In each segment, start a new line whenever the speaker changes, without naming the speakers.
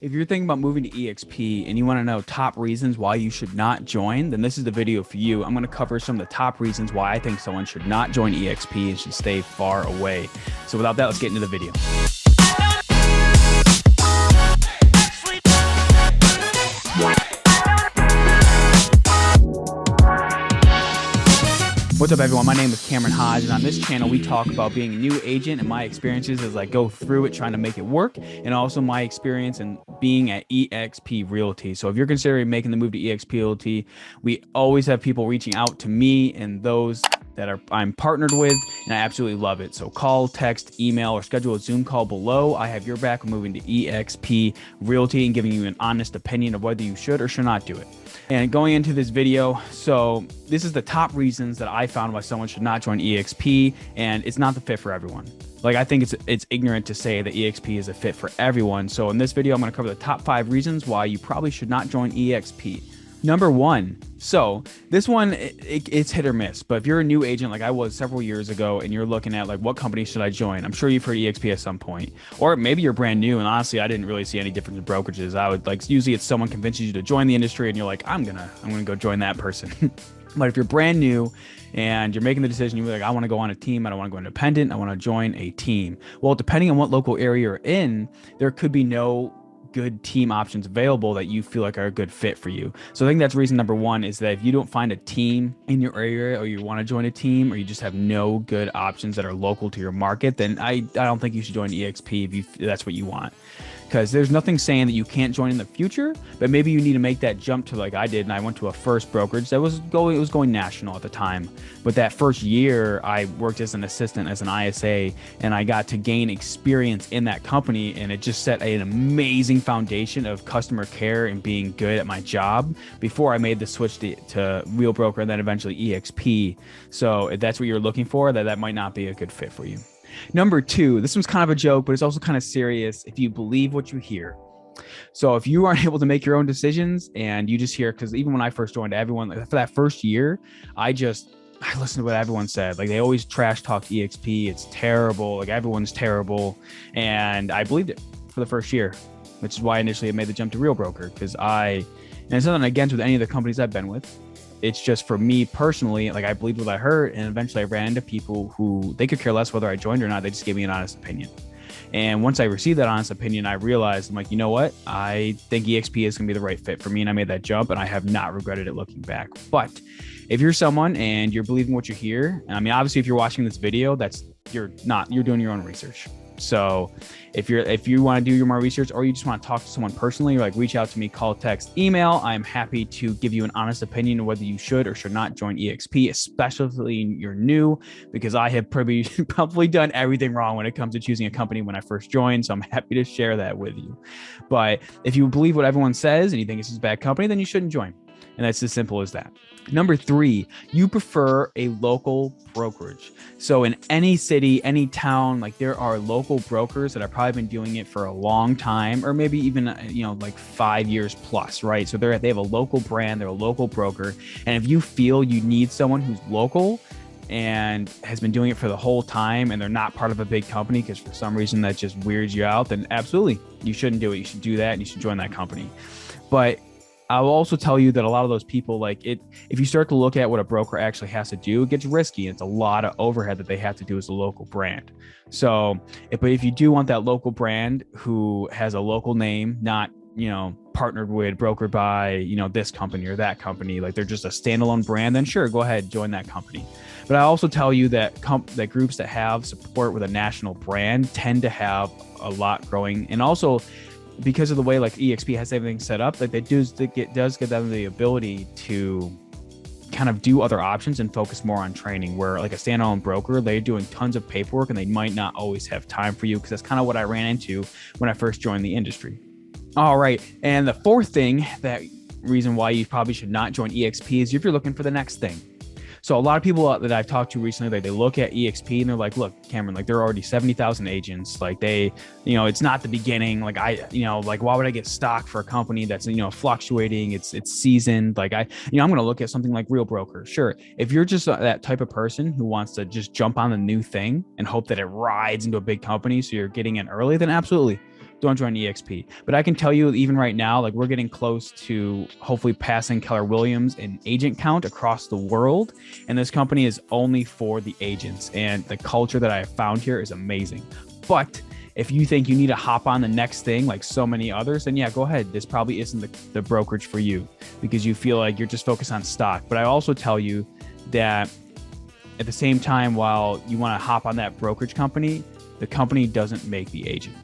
If you're thinking about moving to eXp and you want to know top reasons why you should not join, then this is the video for you. I'm going to cover some of the top reasons why I think someone should not join eXp and should stay far away. So without that, let's get into the video. What's up, everyone? My name is Cameron Hodge, and on this channel, we talk about being a new agent and my experiences as I go through it, trying to make it work, and also my experience in being at eXp Realty. So if you're considering making the move to eXp Realty, we always have people reaching out to me and those that I'm partnered with, and I absolutely love it. So call, text, email, or schedule a Zoom call below. I have your back moving to eXp Realty and giving you an honest opinion of whether you should or should not do it. And going into this video, so this is the top reasons that I found why someone should not join eXp, and it's not the fit for everyone. Like, I think it's ignorant to say that eXp is a fit for everyone. So in this video, I'm going to cover the top 5 reasons why you probably should not join eXp. Number 1. So this one, it's hit or miss, but if you're a new agent like I was several years ago and you're looking at like, what company should I join? I'm sure you've heard eXp at some point, or maybe you're brand new. And honestly, I didn't really see any difference in brokerages. I would like, usually it's someone convinces you to join the industry and you're like, I'm gonna go join that person. But if you're brand new and you're making the decision, you're like, I want to go on a team. I don't want to go independent. I want to join a team. Well, depending on what local area you're in, there could be no good team options available that you feel like are a good fit for you. So I think that's reason number 1, is that if you don't find a team in your area, or you want to join a team, or you just have no good options that are local to your market, then I don't think you should join eXp if that's what you want. Because there's nothing saying that you can't join in the future, but maybe you need to make that jump to like I did. And I went to a first brokerage that was going national at the time. But that first year I worked as an assistant, as an ISA, and I got to gain experience in that company. And it just set an amazing foundation of customer care and being good at my job before I made the switch to Real Broker and then eventually eXp. So if that's what you're looking for, that might not be a good fit for you. Number 2, this one's kind of a joke, but it's also kind of serious. If you believe what you hear. So if you aren't able to make your own decisions and you just hear, because even when I first joined, everyone for that first year, I listened to what everyone said. Like, they always trash talk eXp. It's terrible. Like, everyone's terrible. And I believed it for the first year, which is why initially I made the jump to Real Broker, because and it's nothing against with any of the companies I've been with. It's just for me personally, like, I believed what I heard, and eventually I ran into people who they could care less whether I joined or not. They just gave me an honest opinion. And once I received that honest opinion, I realized, I'm like, you know what? I think eXp is going to be the right fit for me. And I made that jump, and I have not regretted it looking back. But if you're someone and you're believing what you hear, I mean, obviously if you're watching this video, you're doing your own research. So if you want to do your more research, or you just want to talk to someone personally, like, reach out to me, call, text, email. I'm happy to give you an honest opinion of whether you should or should not join eXp, especially you're new, because I have probably done everything wrong when it comes to choosing a company when I first joined. So I'm happy to share that with you. But if you believe what everyone says and you think this is a bad company, then you shouldn't join. And that's as simple as that. Number 3, you prefer a local brokerage. So in any city, any town, like, there are local brokers that have probably been doing it for a long time, or maybe even, like 5 years plus, right? So they have a local brand, they're a local broker. And if you feel you need someone who's local and has been doing it for the whole time, and they're not part of a big company because for some reason that just weirds you out, then absolutely, you shouldn't do it. You should do that, and you should join that company. But I will also tell you that a lot of those people, if you start to look at what a broker actually has to do, it gets risky. It's a lot of overhead that they have to do as a local brand. So, but if you do want that local brand who has a local name, not, partnered with, brokered by, this company or that company, like they're just a standalone brand, then sure, go ahead, join that company. But I also tell you that that groups that have support with a national brand tend to have a lot growing. And also, because of the way like eXp has everything set up, like it does give them the ability to kind of do other options and focus more on training, where like a standalone broker, they're doing tons of paperwork and they might not always have time for you, because that's kind of what I ran into when I first joined the industry. All right. And the 4th reason why you probably should not join eXp is if you're looking for the next thing. So a lot of people that I've talked to recently, they look at eXp and they're like, look, Cameron, like, there are already 70,000 agents. Like, it's not the beginning. Like, why would I get stock for a company that's, fluctuating? It's seasoned. Like, I'm going to look at something like Real Broker. Sure. If you're just that type of person who wants to just jump on the new thing and hope that it rides into a big company, so you're getting in early, then absolutely don't join EXP. But I can tell you, even right now, like we're getting close to hopefully passing Keller Williams in agent count across the world. And this company is only for the agents. And the culture that I have found here is amazing. But if you think you need to hop on the next thing, like so many others, then yeah, go ahead. This probably isn't the brokerage for you because you feel like you're just focused on stock. But I also tell you that at the same time, while you want to hop on that brokerage company, the company doesn't make the agent.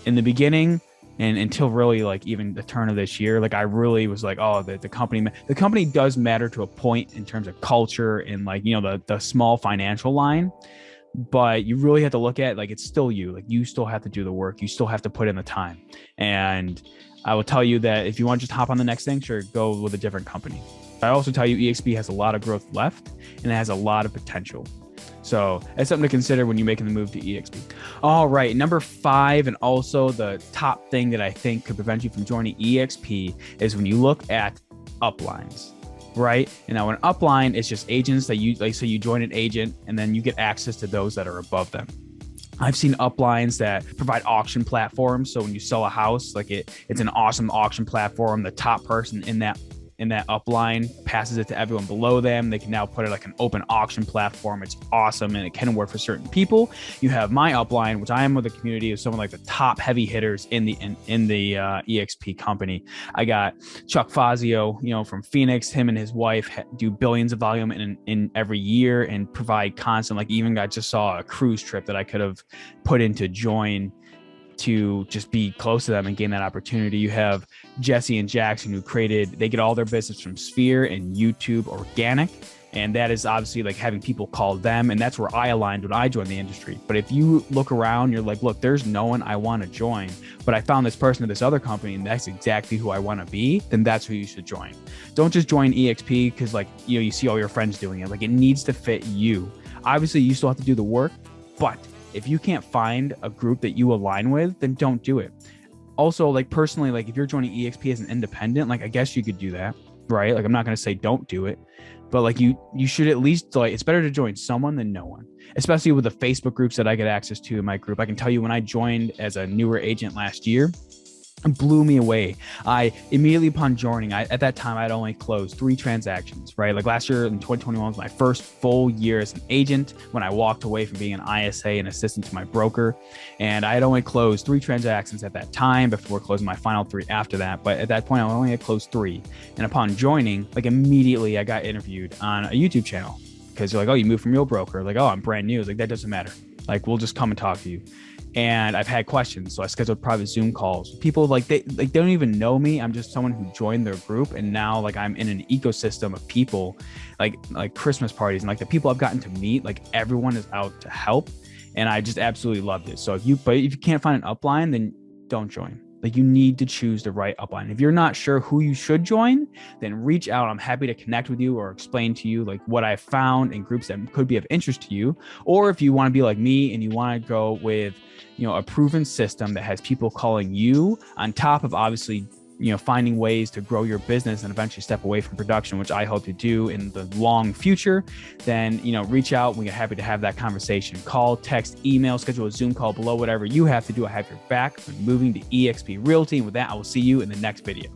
In the beginning, and until really like even the turn of this year, like I really was like, oh, the company does matter to a point in terms of culture and like, you know, the small financial line, but you really have to look at like, it's still you, like you still have to do the work. You still have to put in the time. And I will tell you that if you want to just hop on the next thing, sure, go with a different company. I also tell you eXp has a lot of growth left and it has a lot of potential. So that's something to consider when you're making the move to eXp. All right, number 5, and also the top thing that I think could prevent you from joining eXp is when you look at uplines, right? And now an upline is just agents that you, like, so you join an agent and then you get access to those that are above them. I've seen uplines that provide auction platforms. So when you sell a house, like it's an awesome auction platform. The top person in that upline passes it to everyone below them. They can now put it like an open auction platform. It's awesome and it can work for certain people. You have my upline, which I am with a community of someone like the top heavy hitters in the eXp company. I got Chuck Fazio, you know, from Phoenix. Him and his wife do billions of volume in every year and provide constant, like even I just saw a cruise trip that I could have put in to join to just be close to them and gain that opportunity. You have Jesse and Jackson they get all their business from Sphere and YouTube organic. And that is obviously like having people call them. And that's where I aligned when I joined the industry. But if you look around, you're like, look, there's no one I want to join, but I found this person at this other company and that's exactly who I want to be, then that's who you should join. Don't just join EXP because like, you know, you see all your friends doing it. Like it needs to fit you. Obviously you still have to do the work, but if you can't find a group that you align with, then don't do it. Also, like personally, like if you're joining EXP as an independent, like I guess you could do that, right? Like I'm not going to say don't do it, but like you should at least, like, it's better to join someone than no one, especially with the Facebook groups that I get access to in my group. I can tell you when I joined as a newer agent last year, it blew me away. I immediately upon joining, at that time, I'd only closed 3 transactions, right? Like last year in 2021 was my first full year as an agent when I walked away from being an ISA and assistant to my broker. And I had only closed 3 transactions at that time before closing my final 3 after that. But at that point, I only had closed 3. And upon joining, like immediately I got interviewed on a YouTube channel because they're like, oh, you moved from your broker. Like, oh, I'm brand new. It's like, that doesn't matter. Like, we'll just come and talk to you. And I've had questions, so I scheduled private Zoom calls. People like they don't even know me. I'm just someone who joined their group, and now like I'm in an ecosystem of people, like Christmas parties, and like the people I've gotten to meet, like everyone is out to help, and I just absolutely loved it. So if you can't find an upline, then don't join. Like you need to choose the right upline. If you're not sure who you should join, then reach out. I'm happy to connect with you or explain to you like what I found in groups that could be of interest to you. Or if you want to be like me and you want to go with, you know, a proven system that has people calling you on top of obviously, you know, finding ways to grow your business and eventually step away from production, which I hope to do in the long future, then, you know, reach out. We're happy to have that conversation. Call, text, email, schedule a Zoom call below, whatever you have to do. I have your back when moving to eXp Realty. And with that, I will see you in the next video.